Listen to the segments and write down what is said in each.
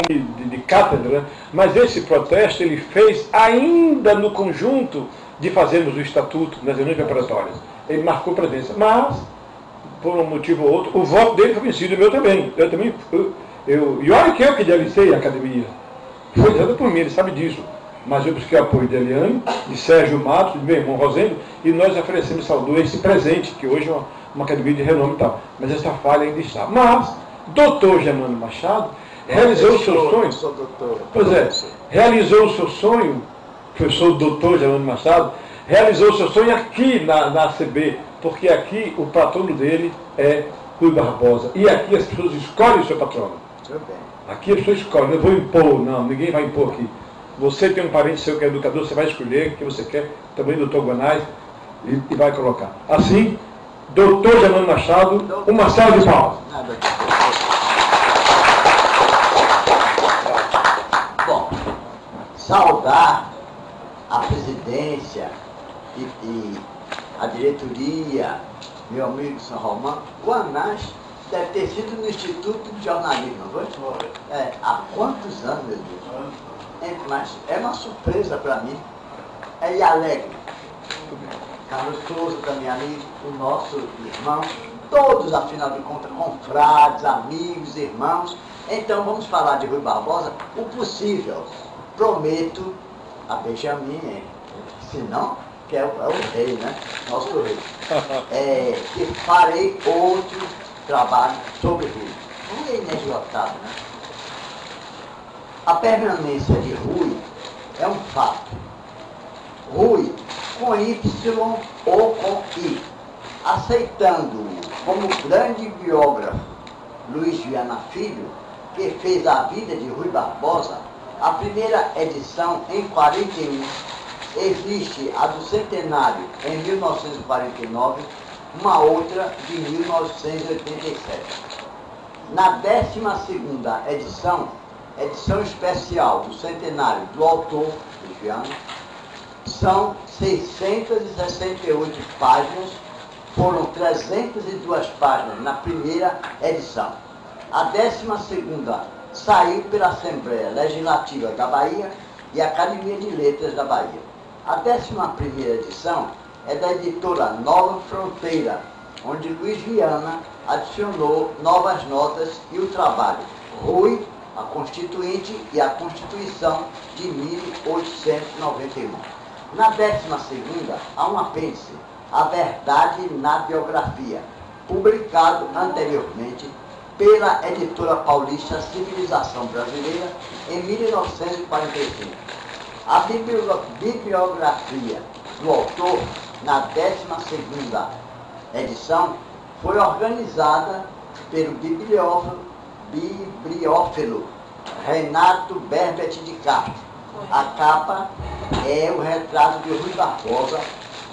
de cátedra, mas esse protesto ele fez ainda no conjunto de fazermos o estatuto nas reuniões preparatórias. Ele marcou presença, mas, por um motivo ou outro, o voto dele foi vencido, o meu também. E olha que eu que idealizei a academia. Foi dado por mim, ele sabe disso. Mas eu busquei apoio de Eliane, de Sérgio Matos, de meu irmão Rosendo, e nós oferecemos saúde esse presente, que hoje é uma academia de renome e tal. Mas essa falha ainda está. Mas, doutor Germano Machado realizou o seu sonho. Sou doutor. Pois é, realizou o seu sonho, professor doutor Germano Machado, realizou o seu sonho aqui na ACB, porque aqui o patrono dele é Rui Barbosa. E aqui as pessoas escolhem o seu patrono. Aqui as pessoas escolhem, não vou impor, não, ninguém vai impor aqui. Você tem um parente seu que é educador, você vai escolher o que você quer, também doutor Guanais, e vai colocar. Assim, doutor Germano Machado, uma salva de palmas. Bom, saudar a presidência e a diretoria, meu amigo São Romano. O Guanais deve ter sido no Instituto de Jornalismo, não foi? Há quantos anos, meu Deus? Mas é uma surpresa para mim. E alegre. Carlos Souza, também amigo, o nosso irmão, todos, afinal de contas, confrades, amigos, irmãos. Então vamos falar de Rui Barbosa o possível. Prometo a Benjamin, se não, que é o rei, né? Nosso rei. Que farei outro trabalho sobre Rui. Rui é inesgotável, né? A permanência de Rui é um fato. Rui, com Y ou com I, aceitando-o como grande biógrafo Luiz Viana Filho, que fez a vida de Rui Barbosa, a primeira edição em 41, existe a do centenário em 1949, uma outra de 1987. Na 12ª edição especial do centenário do autor, Luiz Viana, são 668 páginas, foram 302 páginas na primeira edição. A 12ª saiu pela Assembleia Legislativa da Bahia e Academia de Letras da Bahia. A 11ª edição é da editora Nova Fronteira, onde Luiz Viana adicionou novas notas e o trabalho Rui, a Constituinte e a Constituição de 1891. Na 12ª, há um apêndice, A Verdade na Biografia, publicado anteriormente pela editora paulista Civilização Brasileira em 1945. A bibliografia do autor, na 12ª edição, foi organizada pelo bibliófilo Renato Berbet de Castro. A capa é o retrato de Rui Barbosa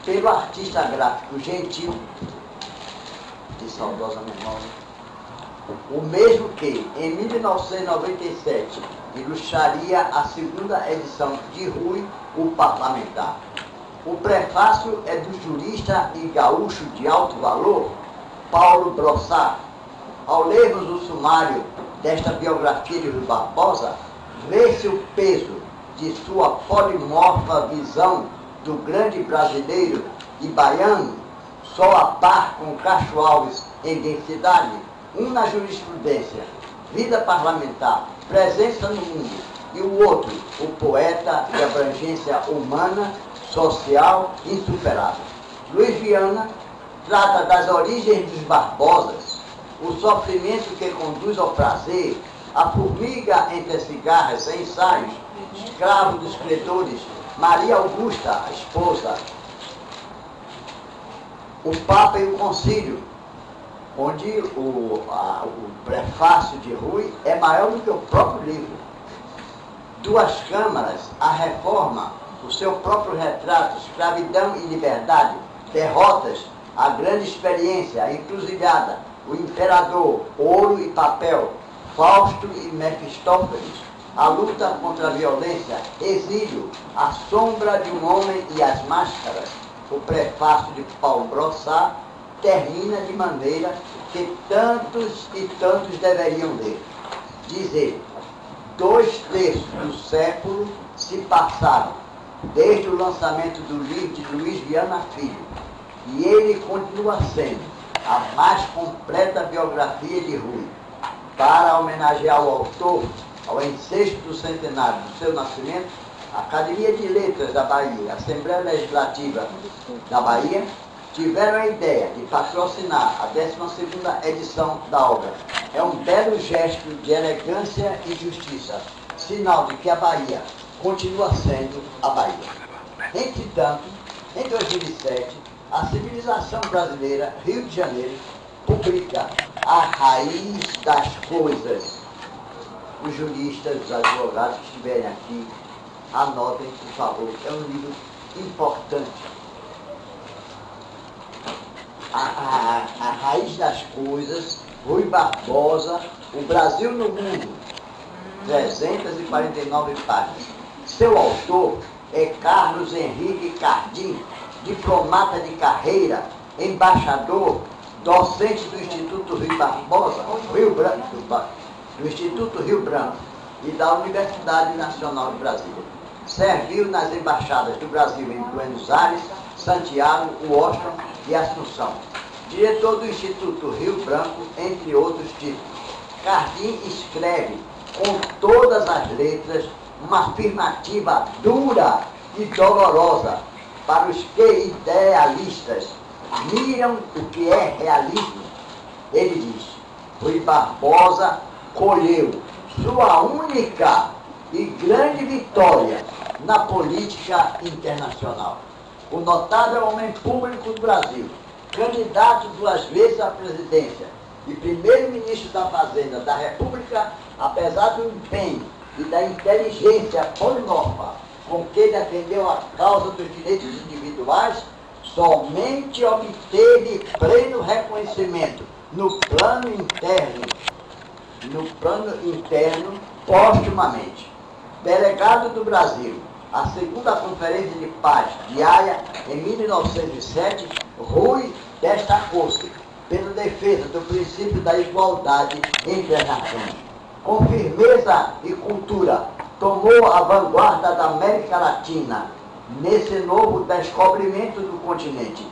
pelo artista gráfico Gentil, de saudosa memória, o mesmo que, em 1997, ilustraria a 2ª edição de Rui, o Parlamentar. O prefácio é do jurista e gaúcho de alto valor, Paulo Brossard. Ao lermos o sumário desta biografia de Rui Barbosa, vê-se o peso de sua polimorfa visão do grande brasileiro e baiano, só a par com Castro Alves em densidade, um na jurisprudência, vida parlamentar, presença no mundo, e o outro, o poeta de abrangência humana, social, insuperável. Luiz Viana trata das origens dos Barbosas, o sofrimento que conduz ao prazer, a formiga entre as cigarras, ensaios, escravo dos credores, Maria Augusta, a esposa, o Papa e o Concílio, onde o prefácio de Rui é maior do que o próprio livro. Duas Câmaras, a Reforma, o seu próprio retrato, Escravidão e Liberdade, Derrotas, a Grande Experiência, a Encruzilhada, o Imperador, Ouro e Papel, Fausto e Mefistófeles, a luta contra a violência, Exílio, a sombra de um homem e as máscaras. O prefácio de Paulo Brossard termina de maneira que tantos e tantos deveriam ler. Diz ele, 2/3 do século se passaram desde o lançamento do livro de Luiz Viana Filho, e ele continua sendo a mais completa biografia de Rui. Para homenagear o autor, ao ensejo do centenário do seu nascimento, a Academia de Letras da Bahia e a Assembleia Legislativa da Bahia tiveram a ideia de patrocinar a 12ª edição da obra. É um belo gesto de elegância e justiça, sinal de que a Bahia continua sendo a Bahia. Entretanto, em 2007, a civilização brasileira, Rio de Janeiro, publica A Raiz das Coisas. Os juristas, os advogados que estiverem aqui, anotem, por favor, é um livro importante. A Raiz das Coisas, Rui Barbosa, O Brasil no Mundo, 349 páginas. Seu autor é Carlos Henrique Cardim, diplomata de carreira, embaixador, docente do Instituto Rio Barbosa, do Instituto Rio Branco e da Universidade Nacional de Brasília. Serviu nas embaixadas do Brasil em Buenos Aires, Santiago, Washington e Assunção. Diretor do Instituto Rio Branco, entre outros títulos. Cardim escreve com todas as letras uma afirmativa dura e dolorosa para os que idealistas miram o que é realismo. Ele diz, Rui Barbosa colheu sua única e grande vitória na política internacional. O notável homem público do Brasil, candidato 2 vezes à presidência e primeiro-ministro da Fazenda da República, apesar do empenho e da inteligência polimorfa com que defendeu a causa dos direitos individuais, somente obteve pleno reconhecimento no plano interno, postumamente. Delegado do Brasil, a segunda Conferência de Paz de Haia, em 1907, Rui destacou-se pela defesa do princípio da igualdade entre as nações. Com firmeza e cultura, tomou a vanguarda da América Latina nesse novo descobrimento do continente,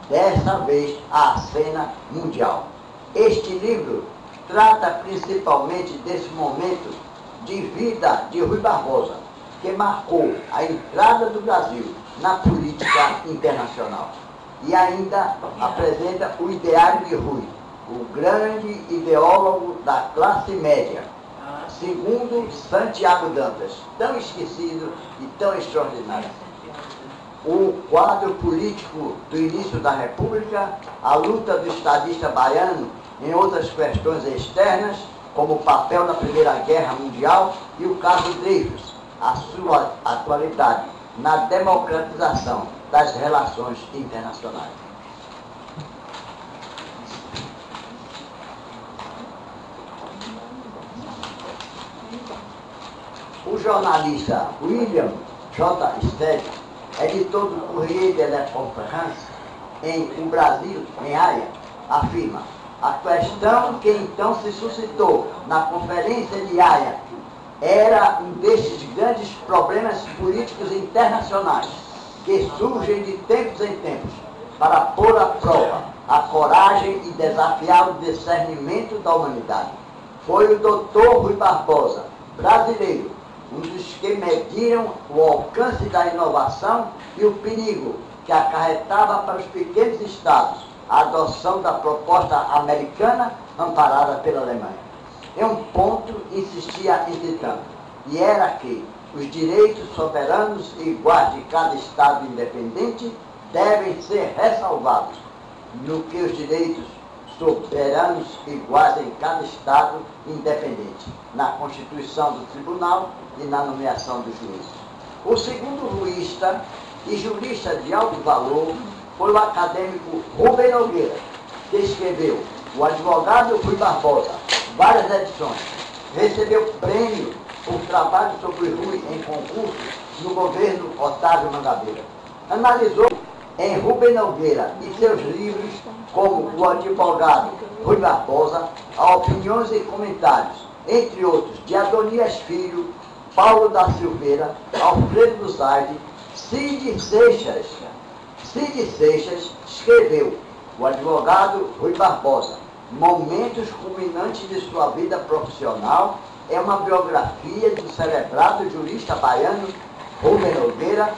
dessa vez à cena mundial. Este livro trata principalmente desse momento de vida de Rui Barbosa, que marcou a entrada do Brasil na política internacional. E ainda apresenta o ideário de Rui, o grande ideólogo da classe média, segundo Santiago Dantas, tão esquecido e tão extraordinário. O quadro político do início da República, a luta do estadista baiano em outras questões externas, como o papel na Primeira Guerra Mundial e o caso Dreyfus, a sua atualidade na democratização das relações internacionais. O jornalista William J. Stead, editor do Correio de la Conférence em O Brasil, em Haia, afirma: a questão que então se suscitou na Conferência de Haia era um desses grandes problemas políticos internacionais que surgem de tempos em tempos para pôr à prova a coragem e desafiar o discernimento da humanidade. Foi o Dr. Rui Barbosa, brasileiro, um dos que mediram o alcance da inovação e o perigo que acarretava para os pequenos estados a adoção da proposta americana amparada pela Alemanha. Em um ponto insistia, entretanto, e era que os direitos soberanos e iguais de cada Estado independente devem ser ressalvados, no que os direitos soberanos iguais em cada Estado independente, na Constituição do Tribunal e na nomeação dos juízes. O segundo ruísta e jurista de alto valor foi o acadêmico Rubem Nogueira, que escreveu O Advogado Rui Barbosa, várias edições. Recebeu prêmio por trabalho sobre Rui em concurso no governo Otávio Mangabeira. Analisou em Rubem Nogueira e seus livros, como O Advogado Rui Barbosa, opiniões e comentários entre outros, de Adonias Filho, Paulo da Silveira, Alfredo do Zaide, Cid Seixas. Cid Seixas escreveu, o advogado Rui Barbosa, momentos culminantes de sua vida profissional, é uma biografia do celebrado jurista baiano Rubem Nogueira,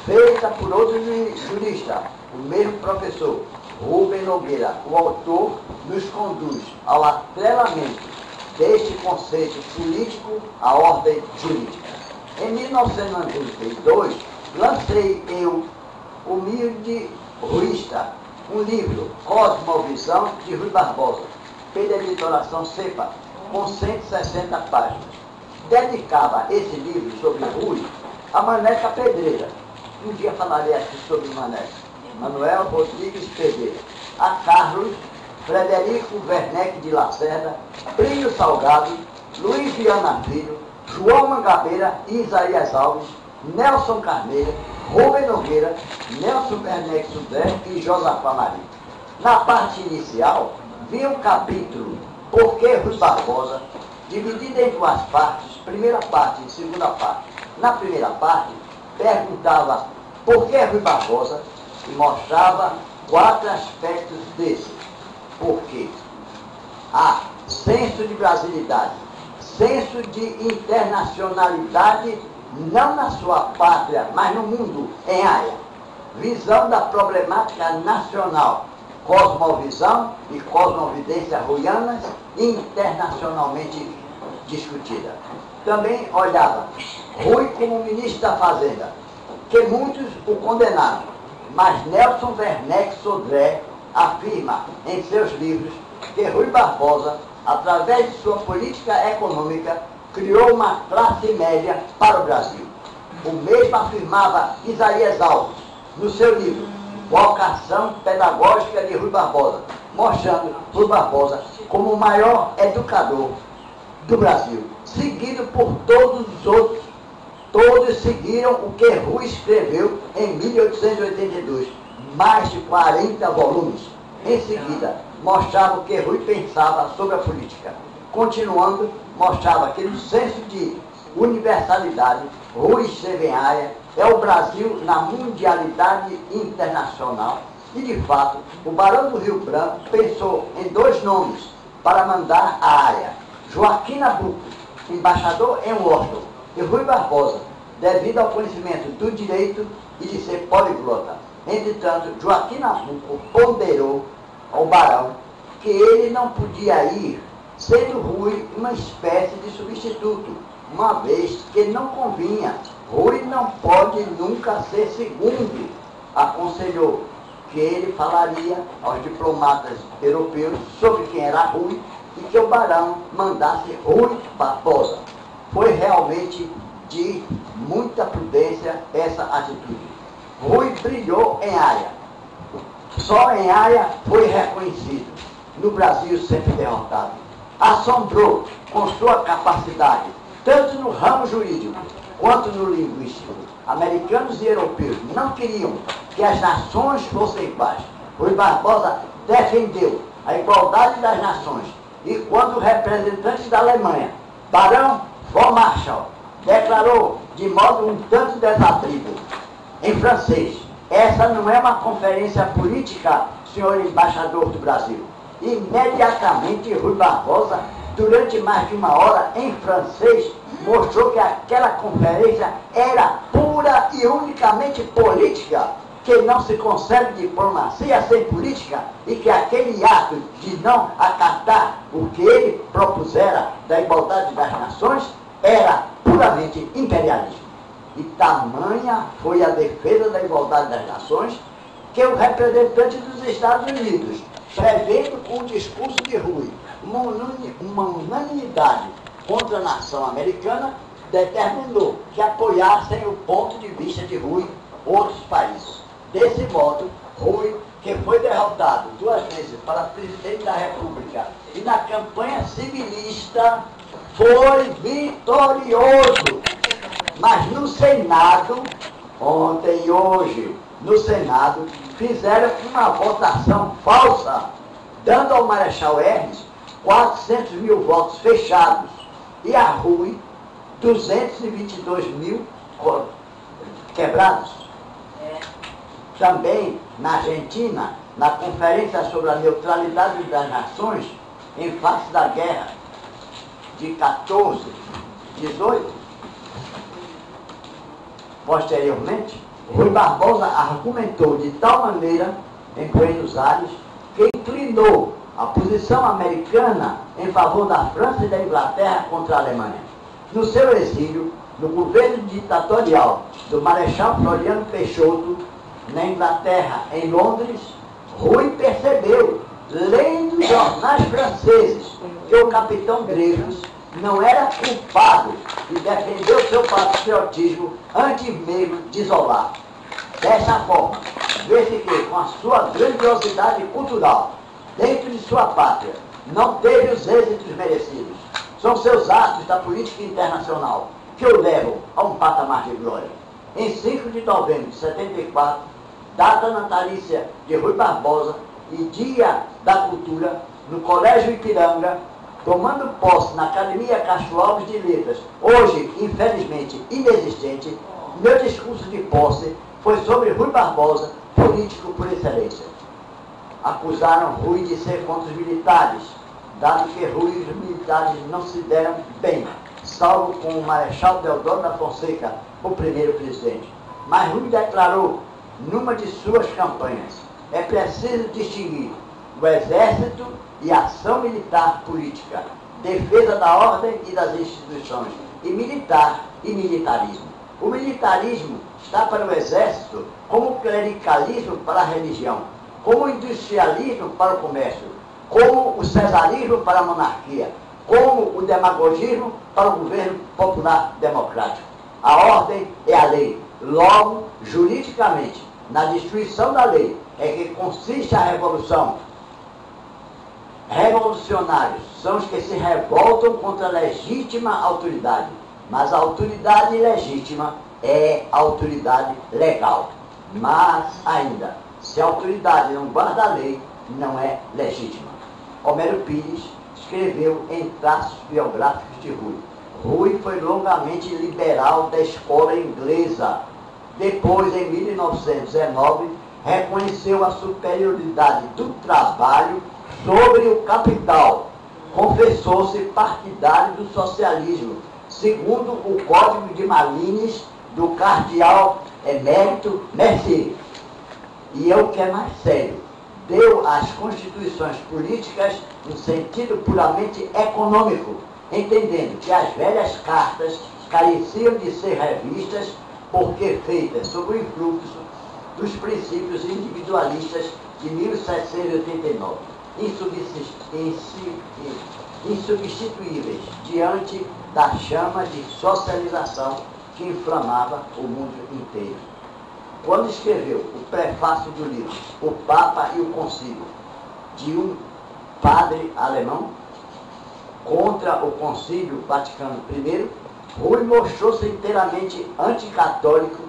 feita por outro jurista, o mesmo professor Rubem Nogueira. O autor nos conduz ao atrelamento deste conceito político à ordem jurídica. Em 1992, lancei eu, humilde ruísta, um livro, Cosmovisão, de Rui Barbosa, pela editoração Cepa, com 160 páginas. Dedicava esse livro sobre Rui a Maneca Pedreira. Um dia falarei aqui sobre Maneca. Manuel Rodrigues Pedreira. A Carlos, Frederico Werneck de Lacerda, Plínio Salgado, Luiz Viana Filho, João Mangabeira e Isaías Alves, Nelson Carneiro, Rubem Nogueira, Nelson Werneck Sudé e Josafá Maria. Na parte inicial, vinha um capítulo Por que Rui Barbosa, dividido em duas partes, primeira parte e segunda parte. Na primeira parte, perguntava por que Rui Barbosa e mostrava 4 aspectos desse. Por quê? A. Senso de brasilidade, senso de internacionalidade, não na sua pátria, mas no mundo, em área. Visão da problemática nacional, cosmovisão e cosmovidência ruianas internacionalmente discutida. Também olhava Rui como ministro da Fazenda, que muitos o condenaram, mas Nelson Werneck Sodré afirma em seus livros que Rui Barbosa, através de sua política econômica, criou uma classe média para o Brasil. O mesmo afirmava Isaías Alves, no seu livro Vocação Pedagógica de Rui Barbosa, mostrando Rui Barbosa como o maior educador do Brasil, seguido por todos os outros. Todos seguiram o que Rui escreveu em 1882, mais de 40 volumes. Em seguida, mostrava o que Rui pensava sobre a política. Continuando, mostrava que no senso de universalidade, Rui esteve em área, é o Brasil na mundialidade internacional. E, de fato, o Barão do Rio Branco pensou em 2 nomes para mandar à área: Joaquim Nabuco, embaixador em Washington, e Rui Barbosa, devido ao conhecimento do direito e de ser poliglota. Entretanto, Joaquim Nabuco ponderou ao Barão que ele não podia ir, sendo Rui uma espécie de substituto, uma vez que não convinha. Rui não pode nunca ser segundo. Aconselhou que ele falaria aos diplomatas europeus sobre quem era Rui e que o Barão mandasse Rui Barbosa. Foi realmente de muita prudência essa atitude. Rui brilhou em área. Só em área foi reconhecido. No Brasil sempre derrotado. Assombrou com sua capacidade, tanto no ramo jurídico quanto no linguístico. Americanos e europeus não queriam que as nações fossem iguais. Rui Barbosa defendeu a igualdade das nações. E quando o representante da Alemanha, Barão von Marschall, declarou de modo um tanto desabrido, em francês: essa não é uma conferência política, senhor embaixador do Brasil. Imediatamente Rui Barbosa, durante mais de 1 hora, em francês, mostrou que aquela conferência era pura e unicamente política, que não se concebe diplomacia sem política, e que aquele ato de não acatar o que ele propusera da igualdade das nações era puramente imperialismo. E tamanha foi a defesa da igualdade das nações que o representante dos Estados Unidos, prevendo com o discurso de Rui uma unanimidade contra a nação americana, determinou que apoiassem o ponto de vista de Rui outros países. Desse modo, Rui, que foi derrotado 2 vezes para presidente da República e na campanha civilista, foi vitorioso. Mas no Senado, ontem e hoje, no Senado, fizeram uma votação falsa, dando ao Marechal Hermes 400 mil votos fechados. e a Rui, 222 mil quebrados. Também na Argentina, na Conferência sobre a Neutralidade das Nações, em face da guerra de 14, 18, posteriormente, Rui Barbosa argumentou de tal maneira em Buenos Aires que inclinou a posição americana em favor da França e da Inglaterra contra a Alemanha. No seu exílio, no governo ditatorial do Marechal Floriano Peixoto, na Inglaterra, em Londres, Rui percebeu, lendo jornais franceses, que o capitão Dreyfus não era culpado e defendeu seu patriotismo antes mesmo de isolar. Dessa forma, vê-se que, com a sua grandiosidade cultural, dentro de sua pátria, não teve os êxitos merecidos. São seus atos da política internacional que o levam a um patamar de glória. Em 5 de novembro de 74, data natalícia de Rui Barbosa e Dia da Cultura, no Colégio Ipiranga, tomando posse na Academia Castro Alves de Letras, hoje, infelizmente, inexistente, meu discurso de posse foi sobre Rui Barbosa, político por excelência. Acusaram Rui de ser contra os militares, dado que Rui e os militares não se deram bem, salvo com o Marechal Deodoro da Fonseca, o primeiro presidente. Mas Rui declarou, numa de suas campanhas, é preciso distinguir o exército e a ação militar política, defesa da ordem e das instituições, e militar e militarismo. O militarismo está para o exército como o clericalismo para a religião, como o industrialismo para o comércio, como o cesarismo para a monarquia, como o demagogismo para o governo popular democrático. A ordem é a lei. Logo, juridicamente, na destruição da lei é que consiste a revolução. Revolucionários são os que se revoltam contra a legítima autoridade, mas a autoridade legítima é a autoridade legal. Mas ainda, se a autoridade não guarda a lei, não é legítima. Homero Pires escreveu em traços biográficos de Rui. Rui foi longamente liberal da escola inglesa. Depois, em 1919, reconheceu a superioridade do trabalho sobre o capital. Confessou-se partidário do socialismo, segundo o Código de Malines do cardeal emérito Mercier. E é o que é mais sério, deu às constituições políticas um sentido puramente econômico, entendendo que as velhas cartas careciam de ser revistas porque feitas sob o influxo dos princípios individualistas de 1789, insubstituíveis diante da chama de socialização que inflamava o mundo inteiro. Quando escreveu o prefácio do livro O Papa e o Concílio, de um padre alemão, contra o Concílio Vaticano I, Rui mostrou-se inteiramente anticatólico,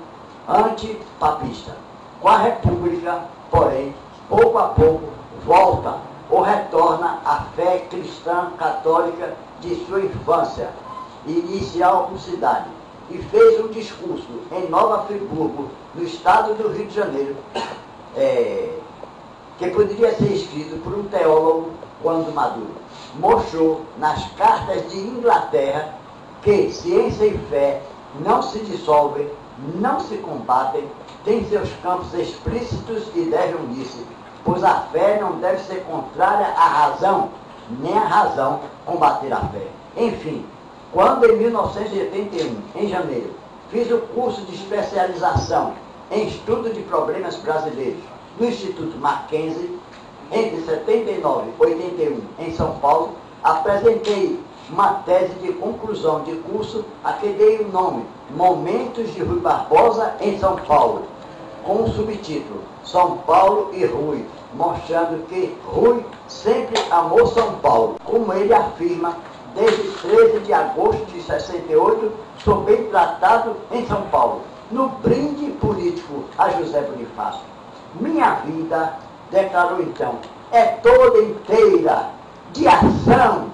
antipapista. Com a República, porém, pouco a pouco, volta ou retorna à fé cristã católica de sua infância e inicial mocidade, e fez um discurso em Nova Friburgo, no estado do Rio de Janeiro, que poderia ser escrito por um teólogo quando maduro. Mostrou nas cartas de Inglaterra que ciência e fé não se dissolvem, não se combatem, têm seus campos explícitos e devem unir-se, pois a fé não deve ser contrária à razão, nem a razão combater a fé. Enfim, quando em 1981, em janeiro, fiz o curso de especialização em estudo de problemas brasileiros no Instituto Mackenzie, entre 79 e 81, em São Paulo, apresentei uma tese de conclusão de curso a que dei o nome Momentos de Rui Barbosa em São Paulo, com o subtítulo São Paulo e Rui, mostrando que Rui sempre amou São Paulo, como ele afirma desde 13 de agosto de 68, sou bem tratado em São Paulo, no brinde político a José Bonifácio. Minha vida, declarou então, é toda inteira de ação,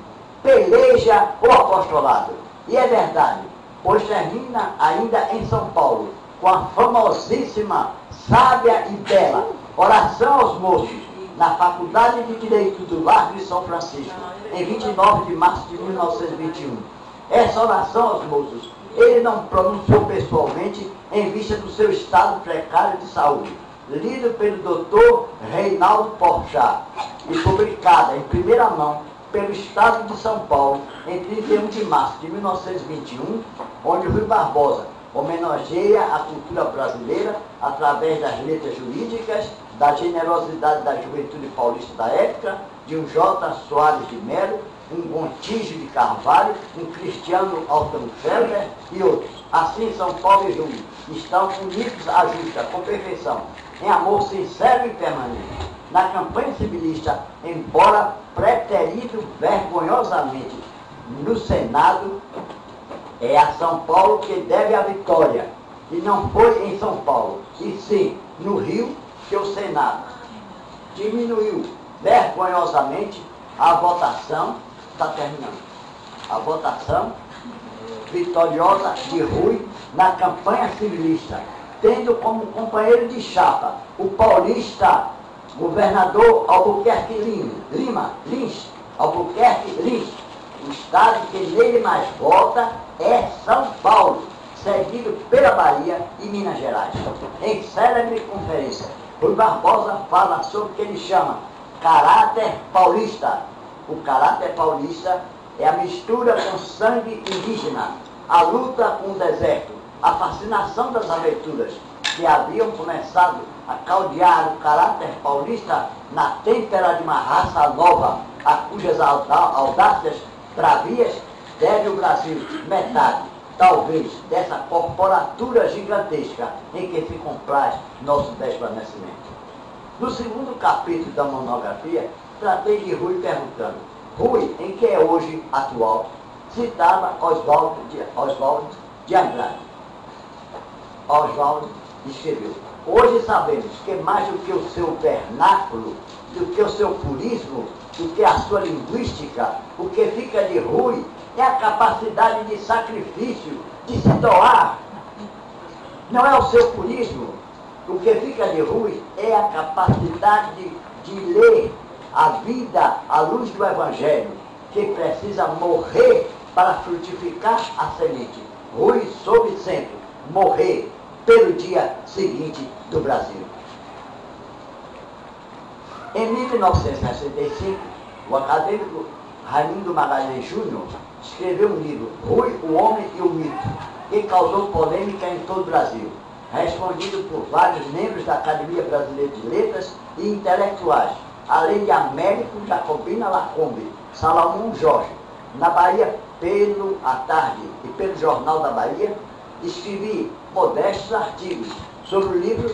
peleja ou apostolado. E é verdade, pois termina ainda em São Paulo, com a famosíssima, sábia e bela Oração aos Moços, na Faculdade de Direito do Largo de São Francisco, em 29 de março de 1921. Essa oração aos moços, ele não pronunciou pessoalmente em vista do seu estado precário de saúde, lido pelo Dr. Reinaldo Porchat e publicada em primeira mão pelo Estado de São Paulo em 31 de março de 1921, onde Rui Barbosa homenageia a cultura brasileira através das letras jurídicas, da generosidade da juventude paulista da época, de um J. Soares de Mello, um Gontijo de Carvalho, um Cristiano Altenfelder e outros. Assim, São Paulo e Rio estão unidos à justa, com perfeição, em amor sincero e permanente. Na campanha civilista, embora preterido vergonhosamente no Senado, é a São Paulo que deve a vitória. E não foi em São Paulo, e sim no Rio, que o Senado diminuiu vergonhosamente a votação, está terminando, a votação vitoriosa de Rui na campanha civilista, tendo como companheiro de chapa o paulista governador Albuquerque Lins. O estado que nele mais vota é São Paulo, seguido pela Bahia e Minas Gerais. Em célebre conferência, Rui Barbosa fala sobre o que ele chama caráter paulista. O caráter paulista é a mistura com sangue indígena, a luta com o deserto, a fascinação das aventuras que haviam começado a caldear o caráter paulista na têmpera de uma raça nova, a cujas audácias bravias deve o Brasil metade, talvez, dessa corporatura gigantesca em que se compraz nosso desvanecimento. No segundo capítulo da monografia, tratei de Rui perguntando: Rui, em que é hoje atual, citava Oswaldo de Andrade. Oswaldo escreveu: hoje sabemos que mais do que o seu vernáculo, do que o seu purismo, do que a sua linguística, o que fica de Rui é a capacidade de sacrifício, de se doar. Não é o seu purismo. O que fica de Rui é a capacidade de ler a vida à luz do Evangelho, que precisa morrer para frutificar a semente. Rui soube sempre morrer pelo dia seguinte do Brasil. Em 1965, o acadêmico Raimundo Magalhães Júnior escreveu um livro, Rui, o Homem e o Mito, que causou polêmica em todo o Brasil, respondido por vários membros da Academia Brasileira de Letras e intelectuais, além de Américo Jacobina Lacombe, Salomão Jorge. Na Bahia, pelo A Tarde e pelo Jornal da Bahia, escrevi modestos artigos sobre o livro,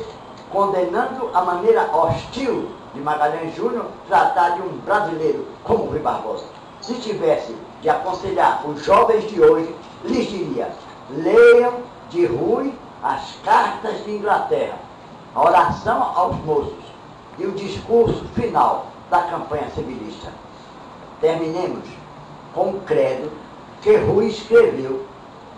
condenando a maneira hostil de Magalhães Júnior tratar de um brasileiro como Rui Barbosa. Se tivesse de aconselhar os jovens de hoje, lhes diria: leiam de Rui as cartas de Inglaterra, a oração aos moços e o discurso final da campanha civilista. Terminemos com o credo que Rui escreveu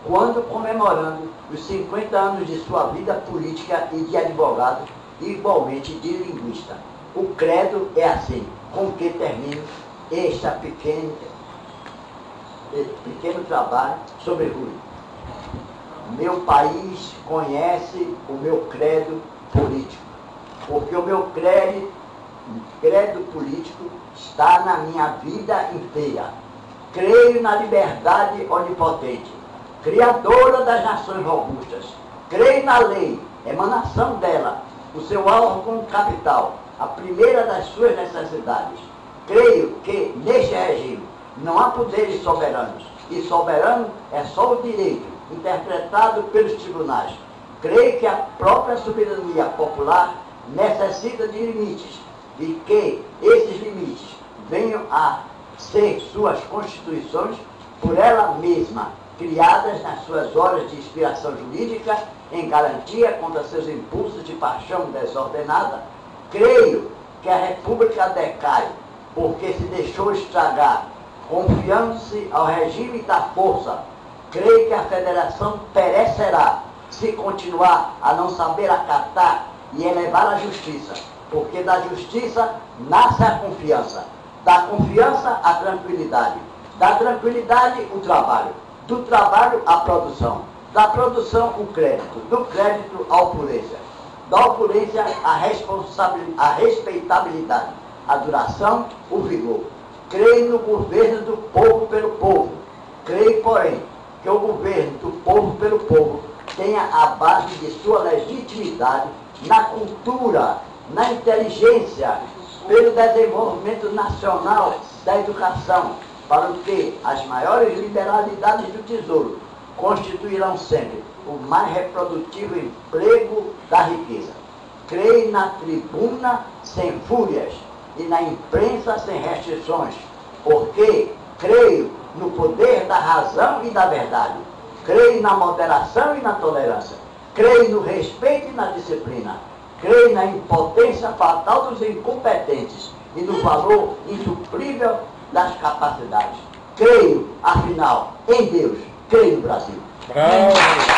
quando comemorando os 50 anos de sua vida política e de advogado, e igualmente de linguista. O credo é assim, com que termino este pequeno trabalho sobre Rui. Meu país conhece o meu credo político, porque o meu credo político está na minha vida inteira. Creio na liberdade onipotente, criadora das nações robustas. Creio na lei, emanação dela, o seu órgão capital, a primeira das suas necessidades. Creio que, neste regime, não há poderes soberanos, e soberano é só o direito, interpretado pelos tribunais. Creio que a própria soberania popular necessita de limites, e que esses limites venham a ser suas constituições por ela mesma, criadas nas suas horas de inspiração jurídica, em garantia contra seus impulsos de paixão desordenada. Creio que a República decai porque se deixou estragar, confiando-se ao regime da força, Creio que a federação perecerá se continuar a não saber acatar e elevar a justiça, porque da justiça nasce a confiança, da confiança a tranquilidade, da tranquilidade o trabalho, do trabalho a produção, da produção o crédito, do crédito a opulência, da opulência a respeitabilidade, a duração o vigor. Creio no governo do povo pelo povo. Creio, porém, que o governo do povo pelo povo tenha a base de sua legitimidade na cultura, na inteligência, pelo desenvolvimento nacional da educação, para o que as maiores liberalidades do tesouro constituirão sempre o mais reprodutivo emprego da riqueza. Creio na tribuna sem fúrias e na imprensa sem restrições, porque creio no poder da razão e da verdade. Creio na moderação e na tolerância. Creio no respeito e na disciplina. Creio na impotência fatal dos incompetentes e no valor insuprível das capacidades. Creio, afinal, em Deus. Creio no Brasil. Bravo!